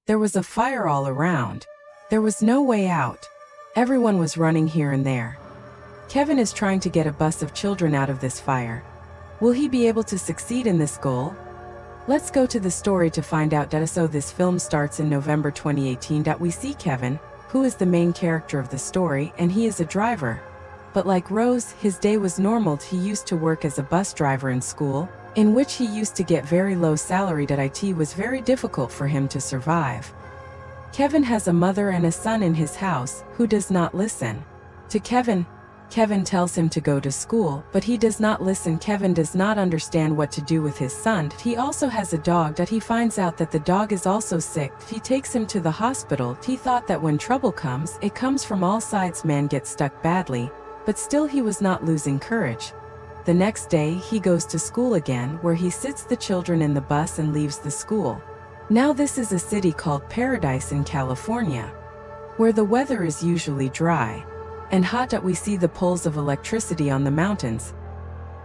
There was a fire all around. There was no way out. Everyone was running here and there. Kevin is trying to get a bus of children out of this fire. Will he be able to succeed in this goal? Let's go to the story to find out. So this film starts in November 2018. We see Kevin, who is the main character of the story, and he is a driver. But like Rose, his day was normal. He used to work as a bus driver in school, in which he used to get very low salary. It was very difficult for him to survive. Kevin has a mother and a son in his house, who does not listen to Kevin. Kevin tells him to go to school, but he does not listen. Kevin does not understand what to do with his son. He also has a dog that he finds out that the dog is also sick. He takes him to the hospital. He thought that when trouble comes, it comes from all sides. Man gets stuck badly, but still he was not losing courage. The next day he goes to school again, where he sits the children in the bus and leaves the school. Now this is a city called Paradise in California, where the weather is usually dry and hot. We see the poles of electricity on the mountains.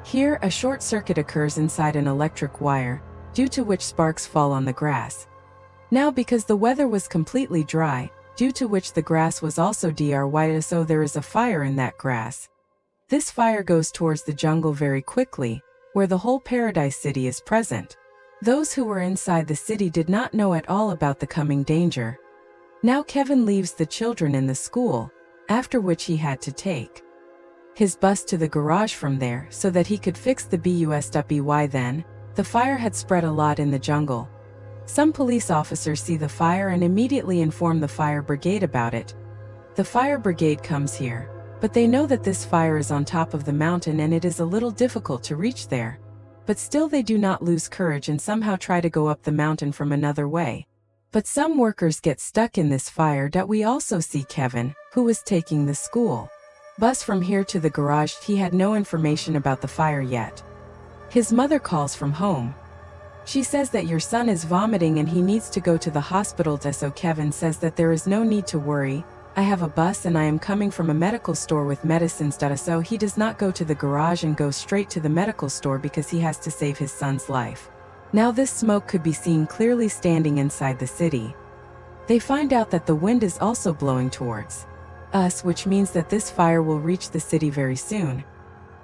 Here a short circuit occurs inside an electric wire, due to which sparks fall on the grass. Now because the weather was completely dry, due to which the grass was also dry, so there is a fire in that grass. This fire goes towards the jungle very quickly, where the whole Paradise city is present. Those who were inside the city did not know at all about the coming danger. Now Kevin leaves the children in the school, after which he had to take his bus to the garage from there so that he could fix the bus. By then, the fire had spread a lot in the jungle. Some police officers see the fire and immediately inform the fire brigade about it. The fire brigade comes here, but they know that this fire is on top of the mountain and it is a little difficult to reach there. But still they do not lose courage and somehow try to go up the mountain from another way. But some workers get stuck in this fire. We also see Kevin, who was taking the school bus from here to the garage. He had no information about the fire yet. His mother calls from home. She says that your son is vomiting and he needs to go to the hospital. So Kevin says that there is no need to worry. I have a bus and I am coming from a medical store with medicines. So he does not go to the garage and go straight to the medical store because he has to save his son's life. Now this smoke could be seen clearly standing inside the city. They find out that the wind is also blowing towards us, which means that this fire will reach the city very soon.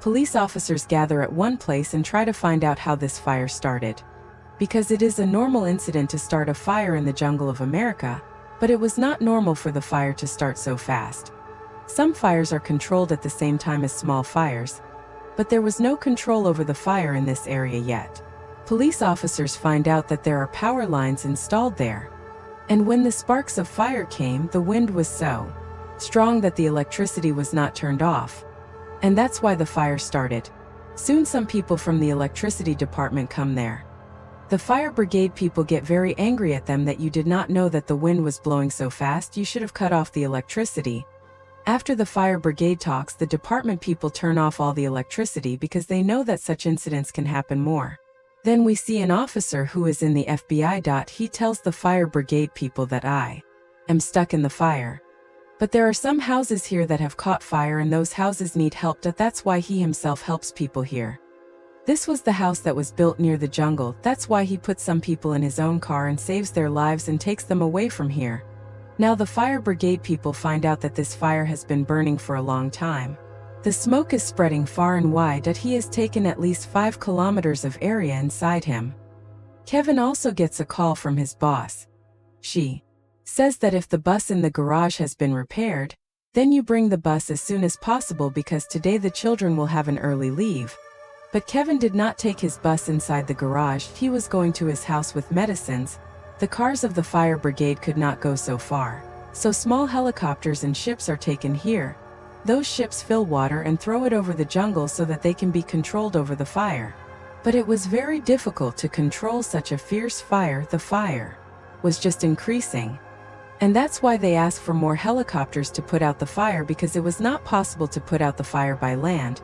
Police officers gather at one place and try to find out how this fire started. Because it is a normal incident to start a fire in the jungle of America, but it was not normal for the fire to start so fast. Some fires are controlled at the same time as small fires, but there was no control over the fire in this area yet. Police officers find out that there are power lines installed there. And when the sparks of fire came, the wind was so strong that the electricity was not turned off. And that's why the fire started. Soon some people from the electricity department come there. The fire brigade people get very angry at them that you did not know that the wind was blowing so fast. You should have cut off the electricity. After the fire brigade talks, the department people turn off all the electricity because they know that such incidents can happen more. Then we see an officer who is in the FBI. He tells the fire brigade people that I am stuck in the fire. But there are some houses here that have caught fire and those houses need help. That's why he himself helps people here. This was the house that was built near the jungle. That's why he puts some people in his own car and saves their lives and takes them away from here. Now the fire brigade people find out that this fire has been burning for a long time. The smoke is spreading far and wide. He has taken at least 5 kilometers of area inside him. Kevin also gets a call from his boss. She says that if the bus in the garage has been repaired, then you bring the bus as soon as possible because today the children will have an early leave. But Kevin did not take his bus inside the garage. He was going to his house with medicines. The cars of the fire brigade could not go so far, so small helicopters and ships are taken here. Those ships fill water and throw it over the jungle so that they can be controlled over the fire. But it was very difficult to control such a fierce fire. The fire was just increasing. And that's why they asked for more helicopters to put out the fire, because it was not possible to put out the fire by land.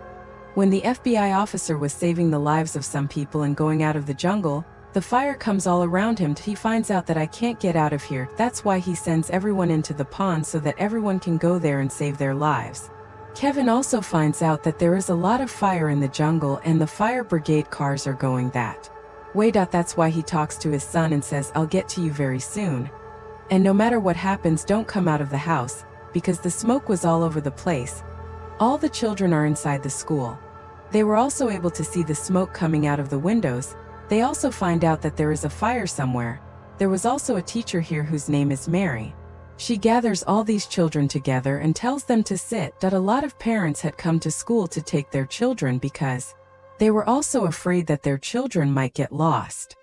When the FBI officer was saving the lives of some people and going out of the jungle, the fire comes all around him. He finds out that I can't get out of here. That's why he sends everyone into the pond so that everyone can go there and save their lives. Kevin also finds out that there is a lot of fire in the jungle and the fire brigade cars are going that way. That's why he talks to his son and says, I'll get to you very soon. And no matter what happens, don't come out of the house, because the smoke was all over the place. All the children are inside the school. They were also able to see the smoke coming out of the windows. They also find out that there is a fire somewhere. There was also a teacher here whose name is Mary. She gathers all these children together and tells them to sit. That a lot of parents had come to school to take their children because they were also afraid that their children might get lost.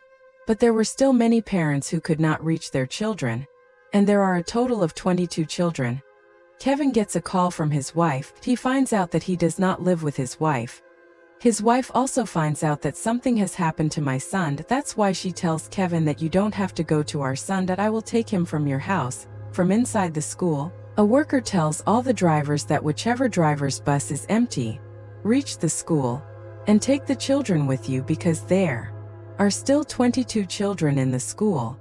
But there were still many parents who could not reach their children, and there are a total of 22 children. Kevin gets a call from his wife. He finds out that he does not live with his wife. His wife also finds out that something has happened to my son. That's why she tells Kevin that you don't have to go to our son, that I will take him from your house. From inside the school, a worker tells all the drivers that whichever driver's bus is empty, reach the school and take the children with you, because there are still 22 children in the school.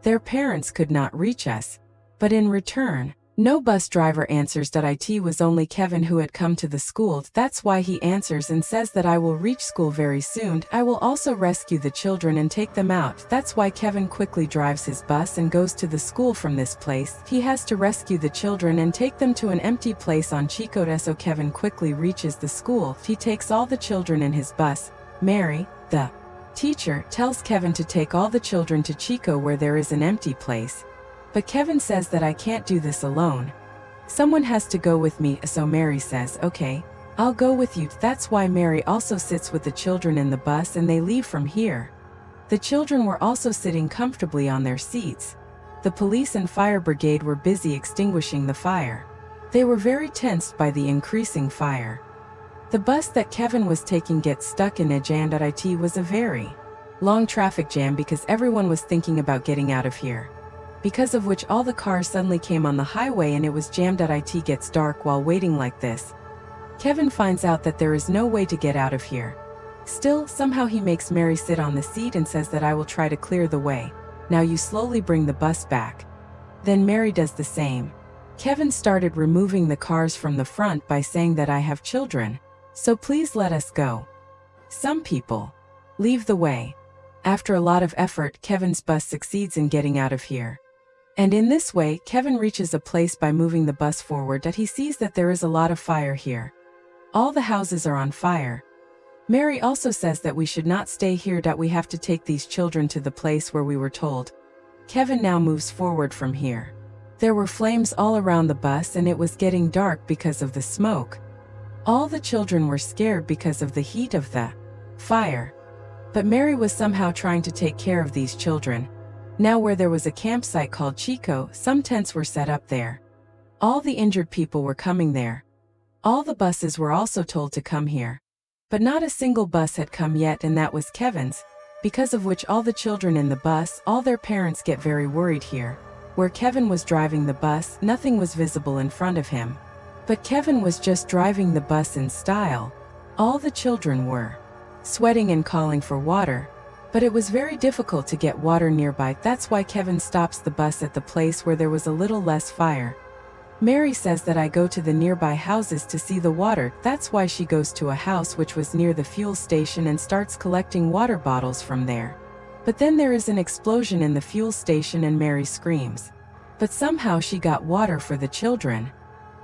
Their parents could not reach us, but in return, no bus driver answers. It was only Kevin who had come to the school. That's why he answers and says that I will reach school very soon. I will also rescue the children and take them out. That's why Kevin quickly drives his bus and goes to the school. From this place, he has to rescue the children and take them to an empty place on Chico. So Kevin quickly reaches the school. He takes all the children in his bus. Mary, the teacher, tells Kevin to take all the children to Chico where there is an empty place. But Kevin says that I can't do this alone. Someone has to go with me. So Mary says, okay, I'll go with you. That's why Mary also sits with the children in the bus and they leave from here. The children were also sitting comfortably on their seats. The police and fire brigade were busy extinguishing the fire. They were very tensed by the increasing fire. The bus that Kevin was taking gets stuck in a jam. It was a very long traffic jam because everyone was thinking about getting out of here, because of which all the cars suddenly came on the highway and it was jammed. It gets dark while waiting like this. Kevin finds out that there is no way to get out of here. Still, somehow he makes Mary sit on the seat and says that I will try to clear the way. Now you slowly bring the bus back. Then Mary does the same. Kevin started removing the cars from the front by saying that I have children, so please let us go. Some people leave the way. After a lot of effort, Kevin's bus succeeds in getting out of here. And in this way, Kevin reaches a place by moving the bus forward that he sees that there is a lot of fire here. All the houses are on fire. Mary also says that we should not stay here, that we have to take these children to the place where we were told. Kevin now moves forward from here. There were flames all around the bus and it was getting dark because of the smoke. All the children were scared because of the heat of the fire. But Mary was somehow trying to take care of these children. Now where there was a campsite called Chico, some tents were set up there. All the injured people were coming there. All the buses were also told to come here. But not a single bus had come yet, and that was Kevin's, because of which all the children in the bus, all their parents get very worried here. Where Kevin was driving the bus, nothing was visible in front of him. But Kevin was just driving the bus in style. All the children were sweating and calling for water. But it was very difficult to get water nearby. That's why Kevin stops the bus at the place where there was a little less fire. Mary says that I go to the nearby houses to see the water. That's why she goes to a house which was near the fuel station and starts collecting water bottles from there. But then there is an explosion in the fuel station and Mary screams. But somehow she got water for the children.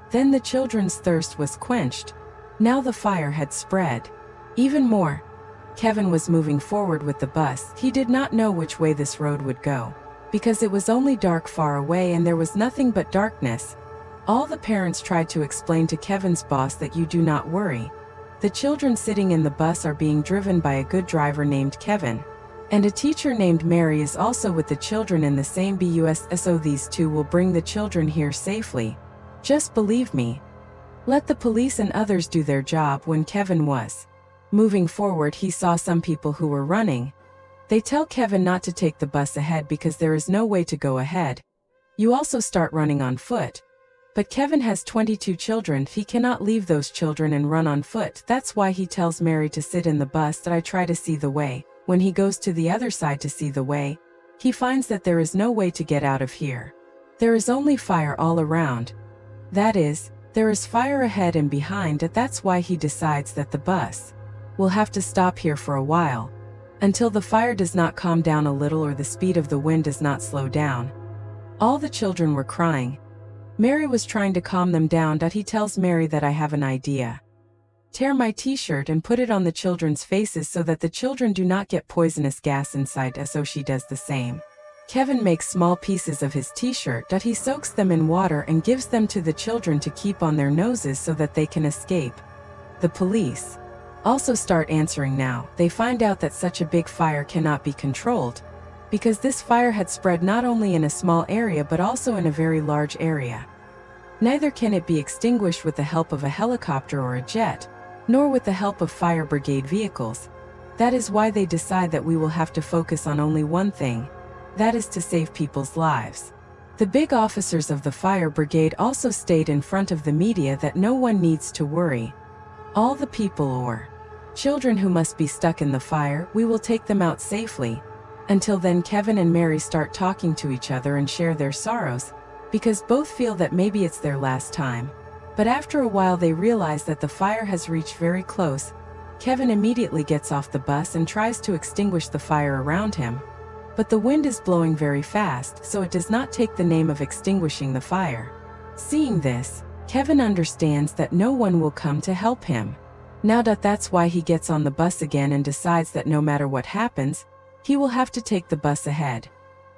Then the children's thirst was quenched. Now the fire had spread even more. Kevin was moving forward with the bus. He did not know which way this road would go, because it was only dark far away and there was nothing but darkness. All the parents tried to explain to Kevin's boss that you do not worry. The children sitting in the bus are being driven by a good driver named Kevin. And a teacher named Mary is also with the children in the same bus, so these two will bring the children here safely. Just believe me. Let the police and others do their job. When Kevin was moving forward, he saw some people who were running. They tell Kevin not to take the bus ahead because there is no way to go ahead. You also start running on foot. But Kevin has 22 children. He cannot leave those children and run on foot. That's why he tells Mary to sit in the bus, that I try to see the way. When he goes to the other side to see the way, he finds that there is no way to get out of here. There is only fire all around. That is, there is fire ahead and behind. That's why he decides that the bus will have to stop here for a while, until the fire does not calm down a little or the speed of the wind does not slow down. All the children were crying. Mary was trying to calm them down. He tells Mary that I have an idea. Tear my t-shirt and put it on the children's faces so that the children do not get poisonous gas inside, so she does the same. Kevin makes small pieces of his t-shirt. He soaks them in water and gives them to the children to keep on their noses so that they can escape. The police also start answering now. They find out that such a big fire cannot be controlled, because this fire had spread not only in a small area but also in a very large area. Neither can it be extinguished with the help of a helicopter or a jet, nor with the help of fire brigade vehicles. That is why they decide that we will have to focus on only one thing, that is to save people's lives. The big officers of the fire brigade also state in front of the media that no one needs to worry. All the people or children who must be stuck in the fire, we will take them out safely. Until then, Kevin and Mary start talking to each other and share their sorrows, because both feel that maybe it's their last time. But after a while they realize that the fire has reached very close. Kevin immediately gets off the bus and tries to extinguish the fire around him. But the wind is blowing very fast, so it does not take the name of extinguishing the fire. Seeing this, Kevin understands that no one will come to help him. Now that's why he gets on the bus again and decides that no matter what happens, he will have to take the bus ahead.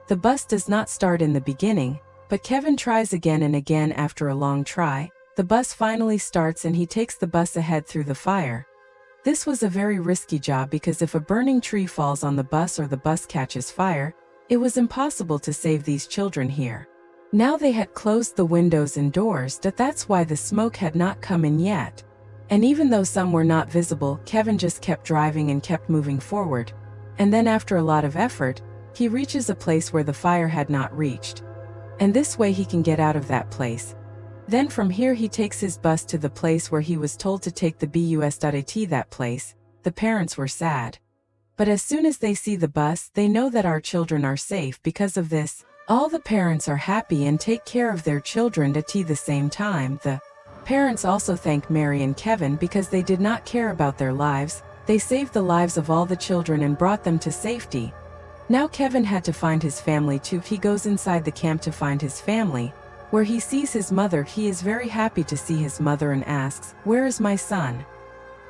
The bus does not start in the beginning, but Kevin tries again and again. After a long try, the bus finally starts and he takes the bus ahead through the fire. This was a very risky job because if a burning tree falls on the bus or the bus catches fire, it was impossible to save these children here. Now they had closed the windows and doors, that's why the smoke had not come in yet. And even though some were not visible, Kevin just kept driving and kept moving forward. And then after a lot of effort, he reaches a place where the fire had not reached. And this way he can get out of that place. Then from here he takes his bus to the place where he was told to take the bus. At that place, the parents were sad. But as soon as they see the bus, they know that our children are safe. Because of this, all the parents are happy and take care of their children at the same time. The parents also thank Mary and Kevin because they did not care about their lives. They saved the lives of all the children and brought them to safety. Now Kevin had to find his family too. He goes inside the camp to find his family, where he sees his mother. He is very happy to see his mother and asks, "Where is my son?"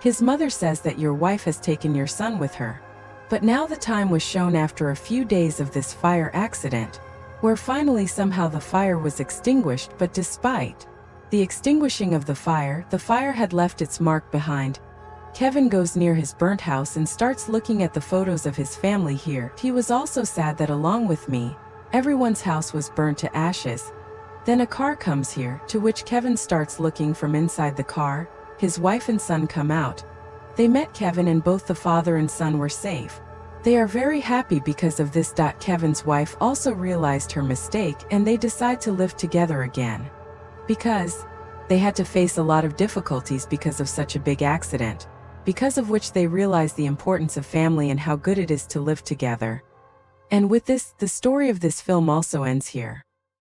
His mother says that your wife has taken your son with her. But now the time was shown after a few days of this fire accident, where finally somehow the fire was extinguished. But despite the extinguishing of the fire had left its mark behind. Kevin goes near his burnt house and starts looking at the photos of his family here. He was also sad that along with me, everyone's house was burnt to ashes. Then a car comes here, to which Kevin starts looking from inside the car. His wife and son come out. They met Kevin and both the father and son were safe. They are very happy because of this. Kevin's wife also realized her mistake and they decide to live together again. Because they had to face a lot of difficulties because of such a big accident, because of which they realize the importance of family and how good it is to live together. And with this, the story of this film also ends here.